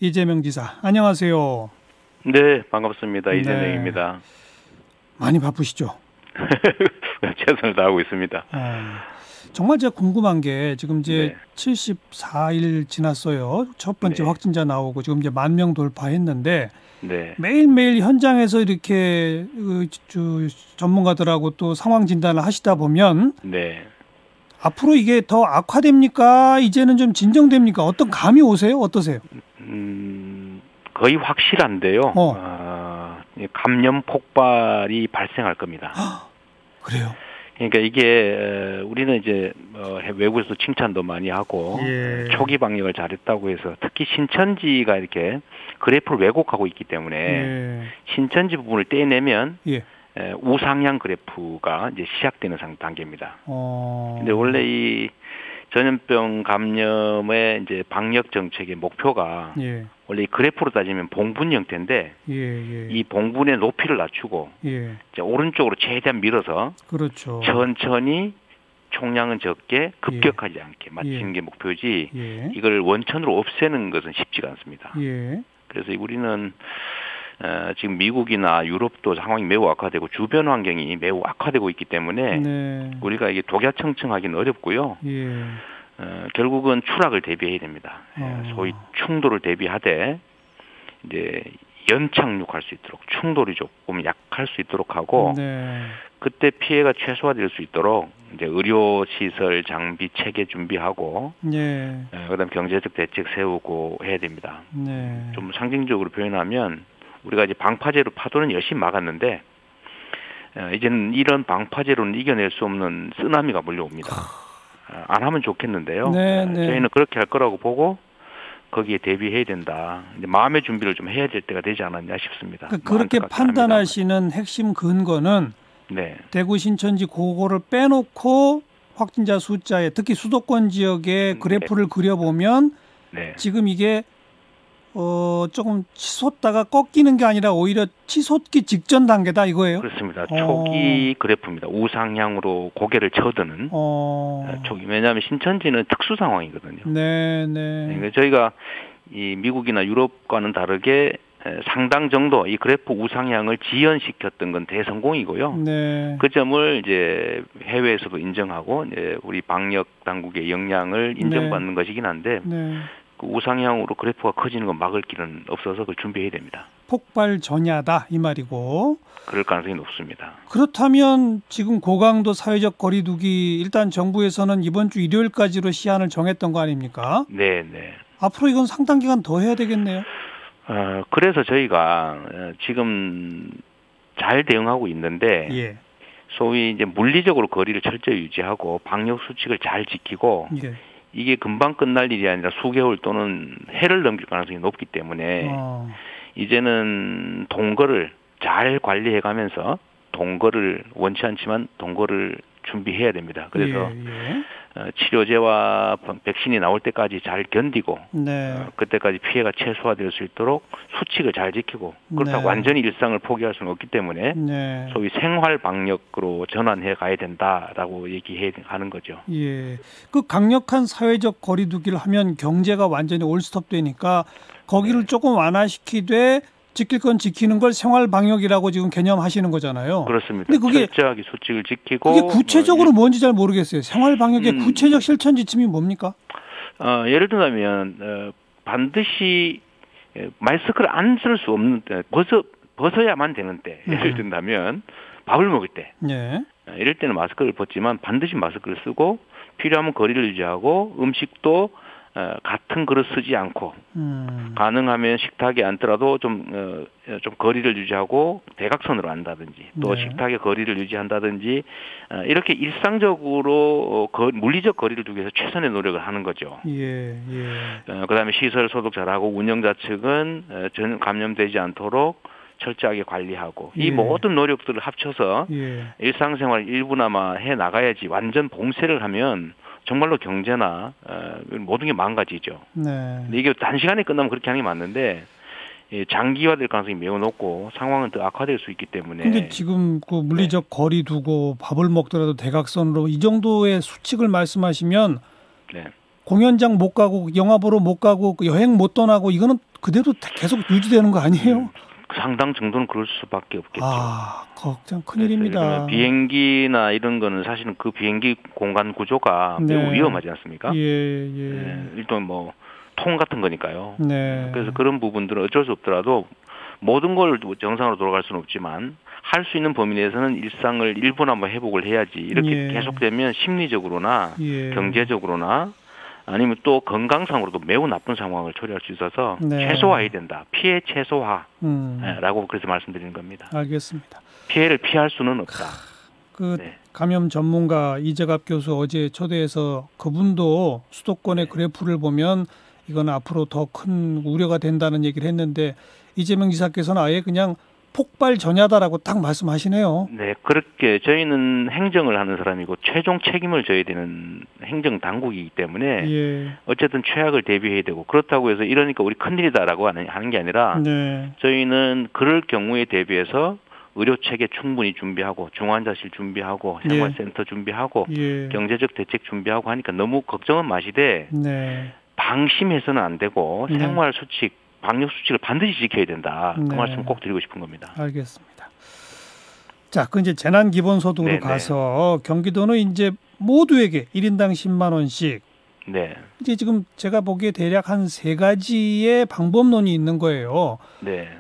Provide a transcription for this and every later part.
이재명 지사, 안녕하세요. 네, 반갑습니다. 네. 이재명입니다. 많이 바쁘시죠? 최선을 다하고 있습니다. 정말 제가 궁금한 게 지금 이제 네. 74일 지났어요. 첫 번째 네. 확진자 나오고 지금 이제 10,000명 돌파했는데 네. 매일매일 현장에서 이렇게 전문가들하고 또 상황 진단을 하시다 보면 네. 앞으로 이게 더 악화됩니까? 이제는 좀 진정됩니까? 어떤 감이 오세요? 어떠세요? 거의 확실한데요. 감염 폭발이 발생할 겁니다. 그래요? 그러니까 이게 우리는 이제 외국에서 칭찬도 많이 하고 예. 초기 방역을 잘했다고 해서 특히 신천지가 이렇게 그래프를 왜곡하고 있기 때문에 예. 신천지 부분을 떼내면 예. 우상향 그래프가 이제 시작되는 단계입니다. 근데 원래 이 전염병 감염의 이제 방역 정책의 목표가 예. 원래 이 그래프로 따지면 봉분 형태인데 예. 이 봉분의 높이를 낮추고 예. 이제 오른쪽으로 최대한 밀어서 그렇죠. 천천히 총량은 적게 급격하지 않게 맞추는 게 목표지 예. 이걸 원천으로 없애는 것은 쉽지가 않습니다. 예. 그래서 우리는 지금 미국이나 유럽도 상황이 매우 악화되고 주변 환경이 매우 악화되고 있기 때문에 네. 우리가 이게 독야청청하기는 어렵고요. 예. 결국은 추락을 대비해야 됩니다. 소위 충돌을 대비하되 이제 연착륙할 수 있도록 충돌이 조금 약할 수 있도록 하고 네. 그때 피해가 최소화될 수 있도록 이제 의료 시설 장비 체계 준비하고 예. 그다음 경제적 대책 세우고 해야 됩니다. 네. 좀 상징적으로 표현하면 우리가 이제 방파제로 파도는 열심히 막았는데 이제는 이런 방파제로는 이겨낼 수 없는 쓰나미가 몰려옵니다. 안 하면 좋겠는데요. 네. 저희는 그렇게 할 거라고 보고 거기에 대비해야 된다. 이제 마음의 준비를 좀 해야 될 때가 되지 않았냐 싶습니다. 그렇게 판단하시는 핵심 근거는 네. 대구 신천지 그거를 빼놓고 확진자 숫자에 특히 수도권 지역의 그래프를 그려보면 네. 지금 이게 조금 치솟다가 꺾이는 게 아니라 오히려 치솟기 직전 단계다 이거예요? 그렇습니다. 초기 그래프입니다. 우상향으로 고개를 쳐드는 초기. 왜냐하면 신천지는 특수 상황이거든요. 네. 그러니까 저희가 이 미국이나 유럽과는 다르게 상당 정도 이 그래프 우상향을 지연시켰던 건 대성공이고요. 네. 그 점을 이제 해외에서도 인정하고 이제 우리 방역 당국의 역량을 인정받는 것이긴 한데. 네. 그 우상향으로 그래프가 커지는 건 막을 길은 없어서 그걸 준비해야 됩니다. 폭발 전야다 이 말이고. 그럴 가능성이 높습니다. 그렇다면 지금 고강도 사회적 거리두기 일단 정부에서는 이번 주 일요일까지로 시한을 정했던 거 아닙니까? 네. 앞으로 이건 상당 기간 더 해야 되겠네요. 그래서 저희가 지금 잘 대응하고 있는데 예. 소위 이제 물리적으로 거리를 철저히 유지하고 방역 수칙을 잘 지키고 예. 이게 금방 끝날 일이 아니라 수개월 또는 해를 넘길 가능성이 높기 때문에 이제는 동거를 잘 관리해가면서 동거를 원치 않지만 동거를 준비해야 됩니다. 그래서 치료제와 백신이 나올 때까지 잘 견디고 그때까지 피해가 최소화될 수 있도록 수칙을 잘 지키고 그렇다고 완전히 일상을 포기할 수는 없기 때문에 소위 생활 방역으로 전환해 가야 된다라고 얘기하는 거죠. 예, 그 강력한 사회적 거리두기를 하면 경제가 완전히 올스톱되니까 거기를 조금 완화시키되 지킬 건 지키는 걸 생활 방역이라고 지금 개념하시는 거잖아요. 그렇습니다. 근데 그게 철저하게 수칙을 지키고 그게 구체적으로 뭔지 잘 모르겠어요. 생활 방역의 구체적 실천 지침이 뭡니까? 예를 들면 반드시 마스크를 안 쓸 수 없는 때 벗어야만 되는 때 예를 든다면 밥을 먹을 때 이럴 때는 마스크를 벗지만 반드시 마스크를 쓰고 필요하면 거리를 유지하고 음식도 같은 그릇 쓰지 않고 가능하면 식탁에 앉더라도 좀 거리를 유지하고 대각선으로 앉다든지 또 식탁에 거리를 유지한다든지 이렇게 일상적으로 물리적 거리를 두기 위해서 최선의 노력을 하는 거죠. 그다음에 시설 소독 잘하고 운영자 측은 전 감염되지 않도록 철저하게 관리하고 이 모든 노력들을 합쳐서 일상생활 일부나마 해 나가야지 완전 봉쇄를 하면 정말로 경제나 모든 게 망가지죠. 근데 이게 단시간에 끝나면 그렇게 하는 게 맞는데 장기화될 가능성이 매우 높고 상황은 더 악화될 수 있기 때문에. 근데 지금 그 물리적 거리 두고 밥을 먹더라도 대각선으로 이 정도의 수칙을 말씀하시면 공연장 못 가고 영화 보러 못 가고 여행 못 떠나고 이거는 그대로 계속 유지되는 거 아니에요? 상당 정도는 그럴 수밖에 없겠죠. 아, 걱정 큰일입니다. 비행기나 이런 거는 사실은 그 비행기 공간 구조가 네. 매우 위험하지 않습니까? 예. 일단 뭐 통 같은 거니까요. 네. 그래서 그런 부분들은 어쩔 수 없더라도 모든 걸 정상으로 돌아갈 수는 없지만 할 수 있는 범위 내에서는 일상을 일부나마 회복을 해야지. 이렇게 계속되면 심리적으로나 경제적으로나 아니면 또 건강상으로도 매우 나쁜 상황을 초래할 수 있어서 최소화해야 된다. 피해 최소화라고 그래서 말씀드리는 겁니다. 알겠습니다. 피해를 피할 수는 없다. 감염 전문가 이재갑 교수 어제 초대해서 그분도 수도권의 그래프를 보면 이건 앞으로 더 큰 우려가 된다는 얘기를 했는데 이재명 지사께서는 아예 그냥 폭발 전야다라고 딱 말씀하시네요. 네, 그렇게 저희는 행정을 하는 사람이고 최종 책임을 져야 되는 행정 당국이기 때문에 어쨌든 최악을 대비해야 되고 그렇다고 해서 이러니까 우리 큰일이다라고 하는 게 아니라 저희는 그럴 경우에 대비해서 의료체계 충분히 준비하고 중환자실 준비하고 생활센터 준비하고 경제적 대책 준비하고 하니까 너무 걱정은 마시되 방심해서는 안 되고 생활수칙 방역수칙을 반드시 지켜야 된다. 그 말씀 꼭 드리고 싶은 겁니다. 알겠습니다. 자, 그 이제 재난기본소득으로 가서 경기도는 이제 모두에게 1인당 10만 원씩. 이제 지금 제가 보기에 대략 한 3가지의 방법론이 있는 거예요.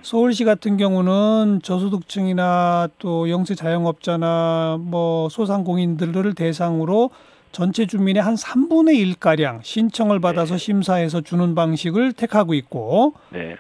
서울시 같은 경우는 저소득층이나 또 영세 자영업자나 뭐 소상공인들을 대상으로 전체 주민의 한 3분의 1가량 신청을 받아서 심사해서 주는 방식을 택하고 있고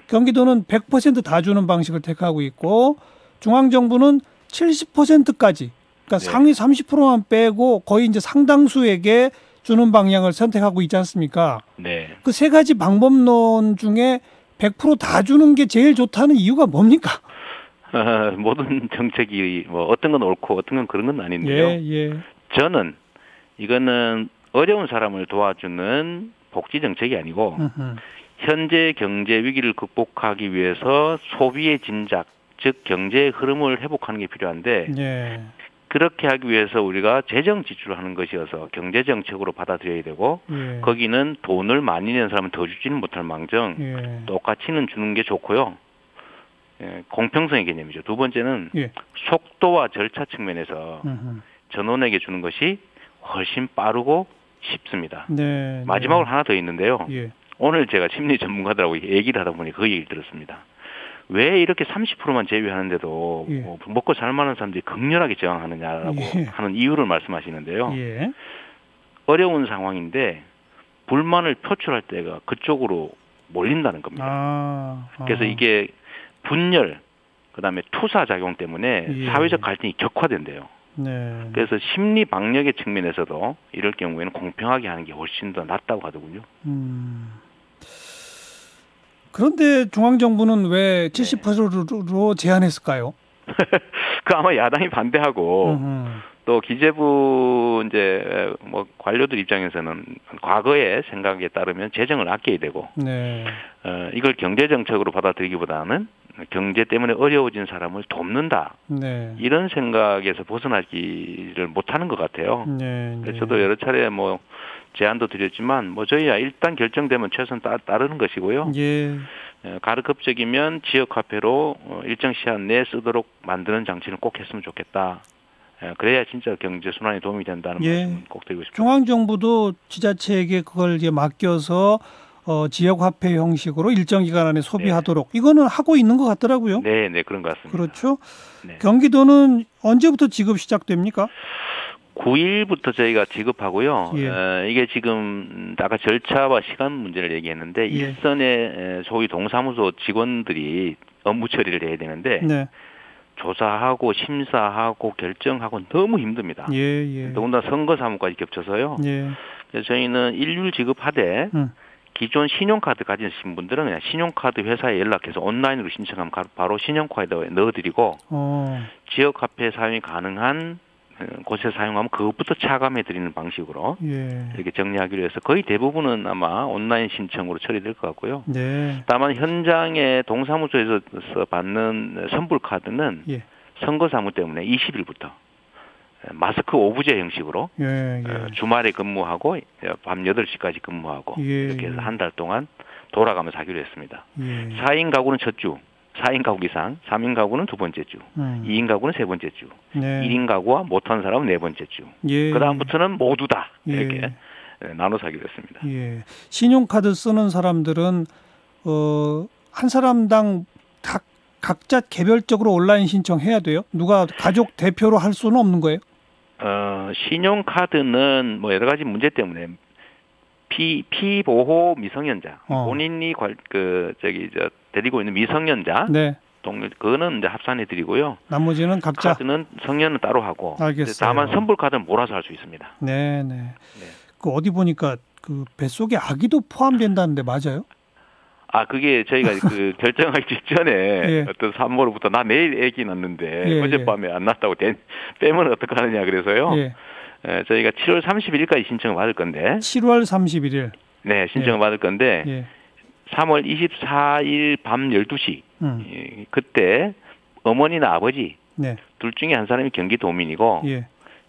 경기도는 100% 다 주는 방식을 택하고 있고 중앙정부는 70%까지 그러니까 상위 30%만 빼고 거의 이제 상당수에게 주는 방향을 선택하고 있지 않습니까? 그 3가지 방법론 중에 100% 다 주는 게 제일 좋다는 이유가 뭡니까? 모든 정책이 뭐 어떤 건 옳고 어떤 건 그런 건 아닌데요. 저는 이거는 어려운 사람을 도와주는 복지 정책이 아니고 현재 경제 위기를 극복하기 위해서 소비의 진작, 즉 경제의 흐름을 회복하는 게 필요한데 그렇게 하기 위해서 우리가 재정 지출을 하는 것이어서 경제 정책으로 받아들여야 되고 거기는 돈을 많이 내는 사람은 더 주지는 못할 망정 똑같이는 주는 게 좋고요. 공평성의 개념이죠. 두 번째는 속도와 절차 측면에서 전원에게 주는 것이 훨씬 빠르고 쉽습니다. 마지막으로 하나 더 있는데요. 오늘 제가 심리 전문가들하고 얘기를 하다 보니 그 얘기를 들었습니다. 왜 이렇게 30%만 제외하는데도 먹고 살만한 사람들이 극렬하게 저항하느냐라고 하는 이유를 말씀하시는데요. 어려운 상황인데 불만을 표출할 때가 그쪽으로 몰린다는 겁니다. 그래서 이게 분열, 그다음에 투사 작용 때문에 사회적 갈등이 격화된대요. 그래서 심리 방역의 측면에서도 이럴 경우에는 공평하게 하는 게 훨씬 더 낫다고 하더군요. 그런데 중앙정부는 왜 70%로 제한했을까요? 그 아마 야당이 반대하고 또 기재부 이제 뭐 관료들 입장에서는 과거의 생각에 따르면 재정을 아껴야 되고 이걸 경제 정책으로 받아들이기보다는 경제 때문에 어려워진 사람을 돕는다. 이런 생각에서 벗어나기를 못하는 것 같아요. 그래서 저도 여러 차례 뭐 제안도 드렸지만 뭐 저희야 일단 결정되면 최선 따르는 것이고요. 가급적이면 지역화폐로 일정 시간 내에 쓰도록 만드는 장치를 꼭 했으면 좋겠다. 그래야 진짜 경제 순환에 도움이 된다는 말씀 꼭 드리고 싶습니다. 중앙정부도 지자체에게 그걸 이제 맡겨서 지역화폐 형식으로 일정 기간 안에 소비하도록 이거는 하고 있는 것 같더라고요. 네, 그런 것 같습니다. 그렇죠. 경기도는 언제부터 지급 시작됩니까? 9일부터 저희가 지급하고요. 이게 지금 아까 절차와 시간 문제를 얘기했는데 일선의 소위 동사무소 직원들이 업무 처리를 해야 되는데 조사하고 심사하고 결정하고 너무 힘듭니다. 더군다나 선거 사무까지 겹쳐서요. 그래서 저희는 일률 지급하되 기존 신용카드 가지신 분들은 그냥 신용카드 회사에 연락해서 온라인으로 신청하면 바로 신용카드에 넣어드리고 지역화폐 사용이 가능한 곳에 사용하면 그것부터 차감해드리는 방식으로 이렇게 정리하기로 해서 거의 대부분은 아마 온라인 신청으로 처리될 것 같고요. 다만 현장에 동사무소에서 받는 선불카드는 선거사무 때문에 20일부터 마스크 오부제 형식으로 예, 예. 주말에 근무하고 밤 8시까지 근무하고 이렇게 해서 한 달 동안 돌아가면서 하기로 했습니다. 4인 가구는 첫 주, 4인 가구 이상, 3인 가구는 두 번째 주, 2인 가구는 세 번째 주, 1인 가구와 못한 사람은 네 번째 주. 그 다음부터는 모두 다 이렇게 나눠서 하기로 했습니다. 신용카드 쓰는 사람들은 한 사람당 각자 개별적으로 온라인 신청해야 돼요? 누가 가족 대표로 할 수는 없는 거예요? 신용카드는 뭐 여러 가지 문제 때문에 피보호 미성년자, 본인이 데리고 있는 미성년자, 네. 그거는 이제 합산해 드리고요. 나머지는 각자. 카드는 성년은 따로 하고. 알겠어요. 다만 선불 카드는 몰아서 할 수 있습니다. 네. 그 어디 보니까 그 뱃속에 아기도 포함된다는데 맞아요? 그게 저희가 그 결정하기 직전에 어떤 산모로부터 나 내일 애기 낳는데 어젯밤에 안 낳았다고 빼면 어떡하느냐 그래서요. 저희가 7월 31일까지 신청을 받을 건데. 7월 31일. 네, 신청을 받을 건데 3월 24일 밤 12시 그때 어머니나 아버지 둘 중에 한 사람이 경기도민이고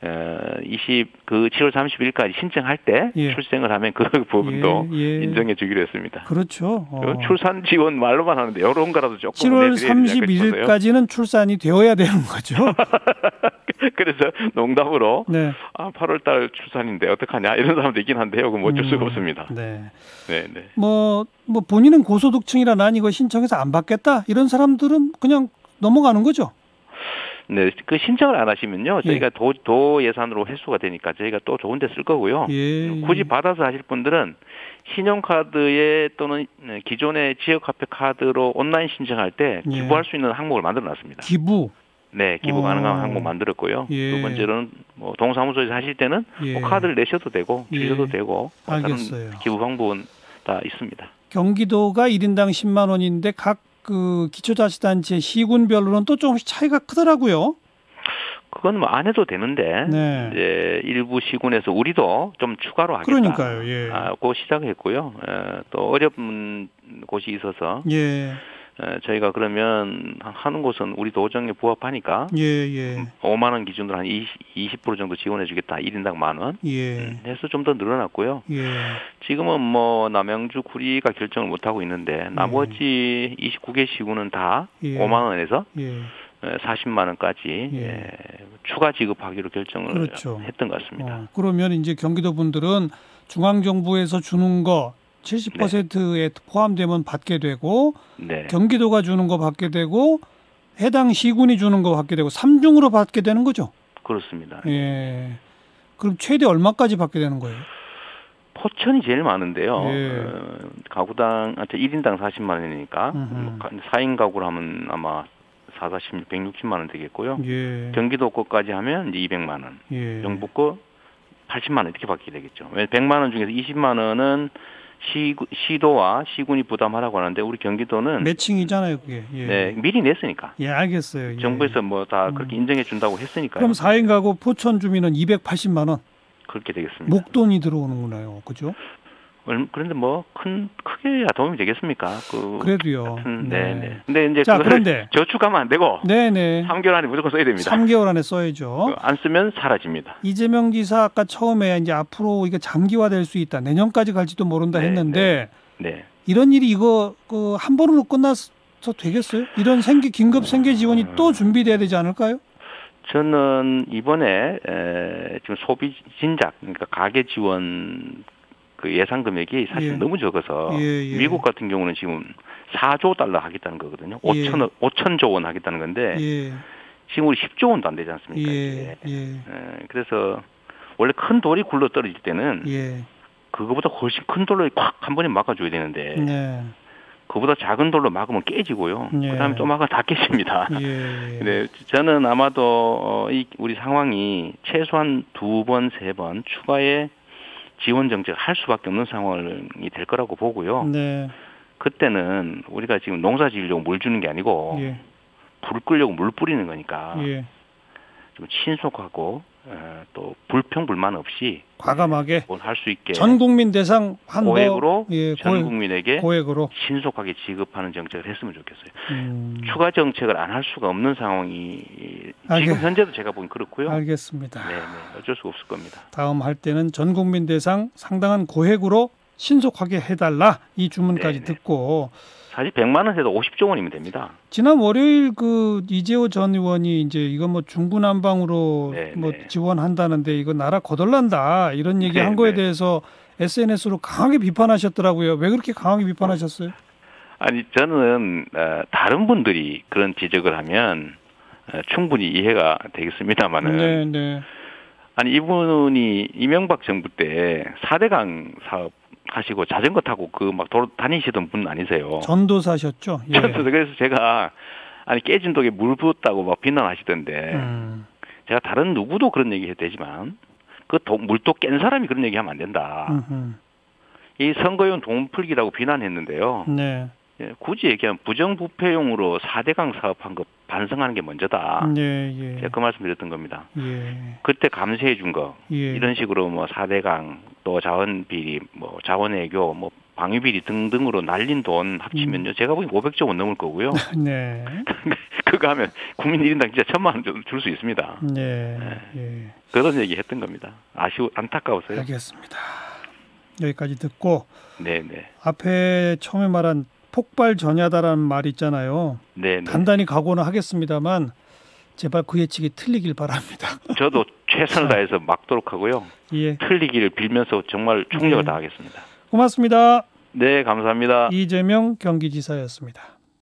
7월 30일까지 신청할 때 출생을 하면 그 부분도 인정해 주기로 했습니다. 그렇죠. 출산 지원 말로만 하는데 이런 거라도 조금 7월 31일까지는 출산이 되어야 되는 거죠. 그래서 농담으로 8월 달 출산인데 어떡하냐 이런 사람도 있긴 한데요. 그건 어쩔 수가 없습니다. 뭐 본인은 고소득층이라 난 이거 신청해서 안 받겠다 이런 사람들은 그냥 넘어가는 거죠. 네, 그 신청을 안 하시면요, 저희가 도 예산으로 회수가 되니까 저희가 또 좋은 데 쓸 거고요. 굳이 받아서 하실 분들은 신용카드에 또는 기존의 지역화폐 카드로 온라인 신청할 때 기부할 수 있는 항목을 만들어놨습니다. 기부? 네, 기부 가능한 항목 만들었고요. 두 번째로는 뭐 동사무소에서 하실 때는 뭐 카드를 내셔도 되고 주셔도 되고 다른 기부 방법은 다 있습니다. 경기도가 1인당 10만 원인데 각 그 기초자치단체 시군별로는 또 조금씩 차이가 크더라고요. 그건 뭐 안 해도 되는데 이제 일부 시군에서 우리도 좀 추가로 하겠다. 그러니까요. 그 시작을 했고요. 또 어려운 곳이 있어서 저희가 그러면 하는 곳은 우리 도정에 부합하니까 5만 원 기준으로 한 20% 정도 지원해 주겠다. 1인당 만 원. 해서 좀 더 늘어났고요. 지금은 뭐 남양주 구리가 결정을 못 하고 있는데 나머지 29개 시군은 다 5만 원에서 40만 원까지 추가 지급하기로 결정을 했던 것 같습니다. 그러면 이제 경기도 분들은 중앙정부에서 주는 거 70%에 포함되면 받게 되고 경기도가 주는 거 받게 되고 해당 시군이 주는 거 받게 되고 3중으로 받게 되는 거죠? 그렇습니다. 그럼 최대 얼마까지 받게 되는 거예요? 포천이 제일 많은데요. 가구당 1인당 40만 원이니까 4인 가구로 하면 아마 40, 160만 원 되겠고요. 경기도 거까지 하면 이제 200만 원. 정부 거 80만 원 이렇게 받게 되겠죠. 100만 원 중에서 20만 원은 시도와 시군이 부담하라고 하는데 우리 경기도는 매칭이잖아요, 그게. 네, 미리 냈으니까. 알겠어요. 정부에서 뭐 다 그렇게 인정해 준다고 했으니까요. 그럼 4인 가구 포천 주민은 280만 원. 그렇게 되겠습니다. 목돈이 들어오는구나요, 그죠? 그런데 뭐 크게야 도움이 되겠습니까? 그래도요. 네. 근데 이제 그런데 저축하면 안 되고. 3개월 안에 무조건 써야 됩니다. 3개월 안에 써야죠. 안 쓰면 사라집니다. 이재명 지사 아까 처음에 이제 앞으로 이게 장기화될 수 있다. 내년까지 갈지도 모른다 했는데 이런 일이 이거 한 번으로 끝나서 되겠어요? 이런 긴급 생계 지원이 또 준비돼야 되지 않을까요? 저는 이번에 지금 소비 진작 그러니까 가계 지원 그 예산 금액이 사실 너무 적어서 미국 같은 경우는 지금 4조 달러 하겠다는 거거든요. 5천조 원 하겠다는 건데 지금 우리 10조 원도 안 되지 않습니까? 그래서 원래 큰 돌이 굴러 떨어질 때는 그거보다 훨씬 큰 돌로 콱 한 번에 막아줘야 되는데 그보다 작은 돌로 막으면 깨지고요. 그다음에 또 막아 다 깨집니다. 근데 저는 아마도 우리 상황이 최소한 2번, 3번 추가의 지원 정책을 할 수밖에 없는 상황이 될 거라고 보고요. 그때는 우리가 지금 농사 지으려고 물 주는 게 아니고 불 끄려고 물 뿌리는 거니까 좀 신속하고 또 불평 불만 없이 과감하게 할 수 있게 전 국민 대상 한도 고액으로 전 국민에게 고액으로 신속하게 지급하는 정책을 했으면 좋겠어요. 추가 정책을 안 할 수가 없는 상황이 지금 현재도 제가 보기엔 그렇고요. 알겠습니다. 네, 어쩔 수가 없을 겁니다. 다음 할 때는 전 국민 대상 상당한 고액으로 신속하게 해달라 이 주문까지 듣고 사실 100만 원 해도 50조 원이면 됩니다. 지난 월요일 그 이재호 전 의원이 이제 이거 뭐 중구난방으로 뭐 지원한다는데 이거 나라 거덜난다 이런 얘기한 거에 대해서 SNS로 강하게 비판하셨더라고요. 왜 그렇게 강하게 비판하셨어요? 아니 저는 다른 분들이 그런 지적을 하면 충분히 이해가 되겠습니다만은 아니 이분이 이명박 정부 때 4대강 사업 하시고 자전거 타고 그 막 도로 다니시던 분 아니세요? 전도사셨죠? 예. 그래서 제가 아니 깨진 독에 물 부었다고 막 비난하시던데 제가 다른 누구도 그런 얘기 해도 되지만 그 물독 깬 사람이 그런 얘기 하면 안 된다. 이 선거용 돈풀기라고 비난했는데요. 네. 굳이 얘기하면 부정부패용으로 4대강 사업한 거 반성하는 게 먼저다. 제가 그 말씀 드렸던 겁니다. 그때 감세해 준 거 이런 식으로 뭐 4대강 또 자원비리 뭐 자원외교 뭐 방위비리 등등으로 날린 돈 합치면요. 제가 보기엔 500조 원 넘을 거고요. 네. 그거 하면 국민 1인당 진짜 1,000만 원 줄 수 있습니다. 그런 얘기 했던 겁니다. 안타까워서요. 알겠습니다. 여기까지 듣고 네네. 앞에 처음에 말한 폭발 전야다라는 말 있잖아요. 단단히 각오는 하겠습니다만 제발 그 예측이 틀리길 바랍니다. 저도 최선을 다해서 막도록 하고요. 틀리기를 빌면서 정말 총력을 다하겠습니다. 고맙습니다. 네, 감사합니다. 이재명 경기지사였습니다.